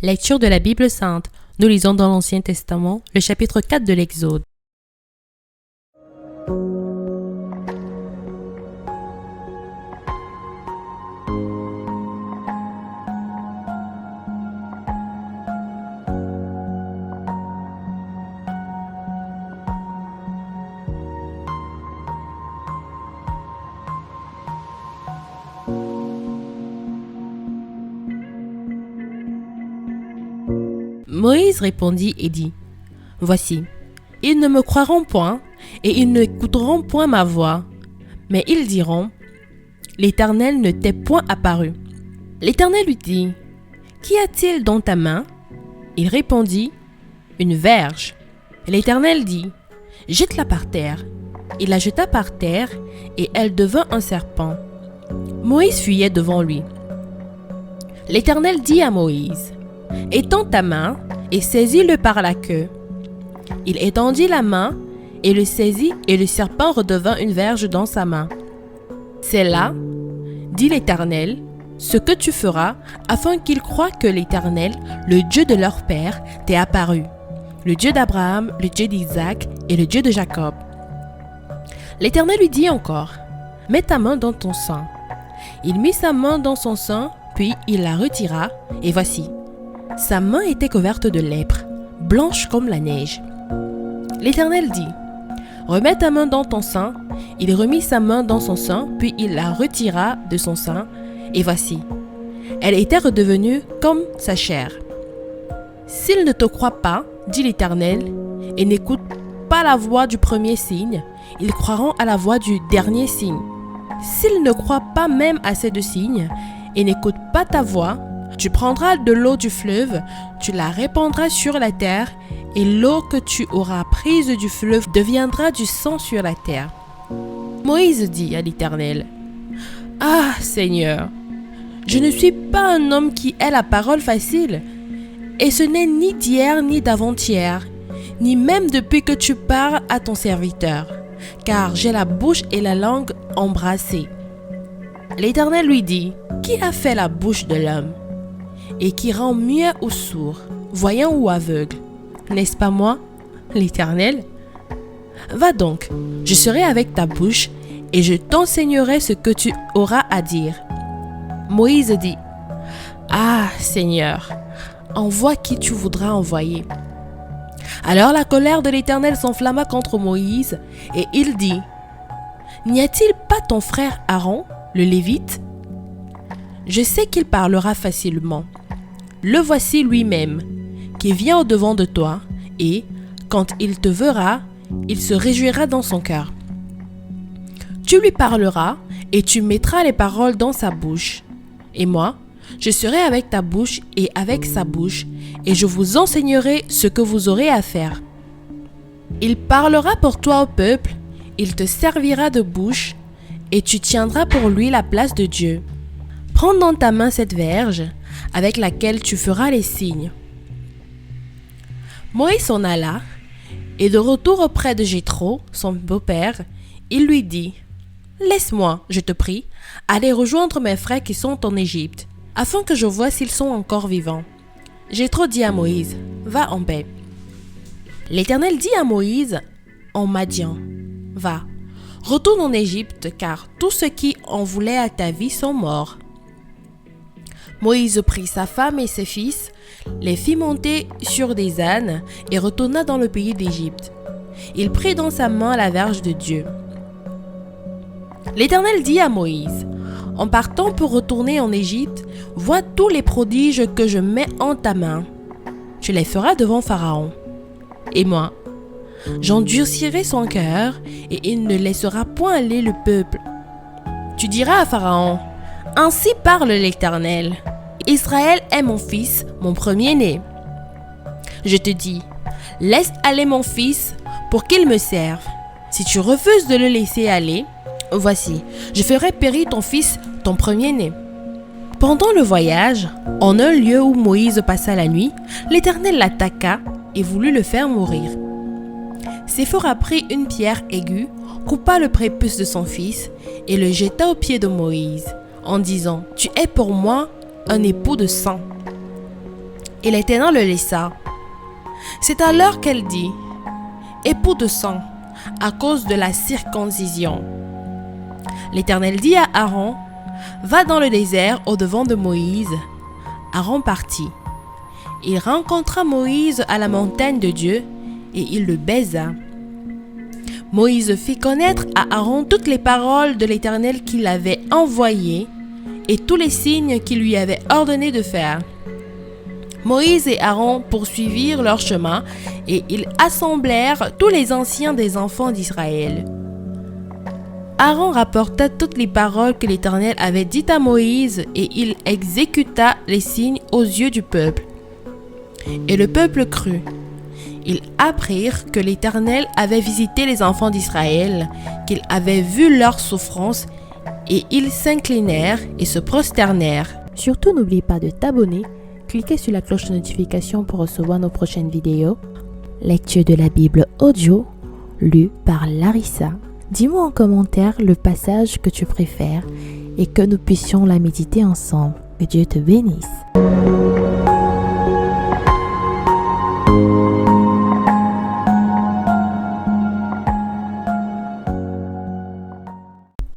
Lecture de la Bible sainte. Nous lisons dans l'Ancien Testament le chapitre 4 de l'Exode. Moïse répondit et dit : « Voici, ils ne me croiront point, et ils n'écouteront point ma voix. Mais ils diront : l'Éternel ne t'est point apparu. L'Éternel lui dit : Qu'y a-t-il dans ta main ? Il répondit : Une verge. L'Éternel dit : Jette-la par terre. Il la jeta par terre, et elle devint un serpent. Moïse fuyait devant lui. L'Éternel dit à Moïse : Étends ta main et saisis-le par la queue. Il étendit la main et le saisit, et le serpent redevint une verge dans sa main. C'est là, dit l'Éternel, ce que tu feras afin qu'ils croient que l'Éternel, le Dieu de leur père, t'est apparu, le Dieu d'Abraham, le Dieu d'Isaac et le Dieu de Jacob. L'Éternel lui dit encore : Mets ta main dans ton sein. Il mit sa main dans son sein, puis il la retira, et voici, sa main était couverte de lèpre, blanche comme la neige. L'Éternel dit : Remets ta main dans ton sein. Il remit sa main dans son sein, puis il la retira de son sein, et voici, elle était redevenue comme sa chair. S'ils ne te croient pas, dit l'Éternel, et n'écoutent pas la voix du premier signe, ils croiront à la voix du dernier signe. S'ils ne croient pas même à ces deux signes, et n'écoutent pas ta voix, tu prendras de l'eau du fleuve, tu la répandras sur la terre, et l'eau que tu auras prise du fleuve deviendra du sang sur la terre. Moïse dit à l'Éternel : Ah, Seigneur, je ne suis pas un homme qui ait la parole facile, et ce n'est ni d'hier ni d'avant-hier, ni même depuis que tu parles à ton serviteur, car j'ai la bouche et la langue embrassées. L'Éternel lui dit : Qui a fait la bouche de l'homme ? Et qui rend muet ou sourd, voyant ou aveugle, n'est-ce pas moi, l'Éternel ? Va donc, je serai avec ta bouche, et je t'enseignerai ce que tu auras à dire. Moïse dit : Ah, Seigneur, envoie qui tu voudras envoyer. Alors la colère de l'Éternel s'enflamma contre Moïse, et il dit : N'y a-t-il pas ton frère Aaron, le Lévite ? Je sais qu'il parlera facilement. Le voici lui-même, qui vient au-devant de toi, et, quand il te verra, il se réjouira dans son cœur. Tu lui parleras, et tu mettras les paroles dans sa bouche. Et moi, je serai avec ta bouche et avec sa bouche, et je vous enseignerai ce que vous aurez à faire. Il parlera pour toi au peuple, il te servira de bouche, et tu tiendras pour lui la place de Dieu. Prends dans ta main cette verge, avec laquelle tu feras les signes. Moïse s'en alla, et de retour auprès de Jéthro, son beau-père, il lui dit : Laisse-moi, je te prie, aller rejoindre mes frères qui sont en Égypte, afin que je voie s'ils sont encore vivants. Jéthro dit à Moïse : Va en paix. L'Éternel dit à Moïse en Madian : Va, retourne en Égypte, car tous ceux qui en voulaient à ta vie sont morts. Moïse prit sa femme et ses fils, les fit monter sur des ânes et retourna dans le pays d'Égypte. Il prit dans sa main la verge de Dieu. L'Éternel dit à Moïse : En partant pour retourner en Égypte, vois tous les prodiges que je mets en ta main. Tu les feras devant Pharaon. Et moi, j'endurcirai son cœur, et il ne laissera point aller le peuple. Tu diras à Pharaon : Ainsi parle l'Éternel. Israël est mon fils, mon premier-né. Je te dis : Laisse aller mon fils pour qu'il me serve. Si tu refuses de le laisser aller, voici, je ferai périr ton fils, ton premier-né. Pendant le voyage, en un lieu où Moïse passa la nuit, l'Éternel l'attaqua et voulut le faire mourir. Séphora prit une pierre aiguë, coupa le prépuce de son fils et le jeta aux pieds de Moïse, en disant : Tu es pour moi un époux de sang. Et l'Éternel le laissa. C'est alors qu'elle dit, époux de sang, à cause de la circoncision. L'Éternel dit à Aaron, va dans le désert au-devant de Moïse. Aaron partit. Il rencontra Moïse à la montagne de Dieu et il le baisa. Moïse fit connaître à Aaron toutes les paroles de l'Éternel qu'il avait envoyées et tous les signes qu'il lui avait ordonné de faire. Moïse et Aaron poursuivirent leur chemin et ils assemblèrent tous les anciens des enfants d'Israël. Aaron rapporta toutes les paroles que l'Éternel avait dites à Moïse et il exécuta les signes aux yeux du peuple. Et le peuple crut. Ils apprirent que l'Éternel avait visité les enfants d'Israël, qu'il avait vu leur souffrance, et ils s'inclinèrent et se prosternèrent. Surtout, n'oublie pas de t'abonner, cliquez sur la cloche de notification pour recevoir nos prochaines vidéos. Lecture de la Bible audio, lue par Larissa. Dis-moi en commentaire le passage que tu préfères et que nous puissions la méditer ensemble. Que Dieu te bénisse.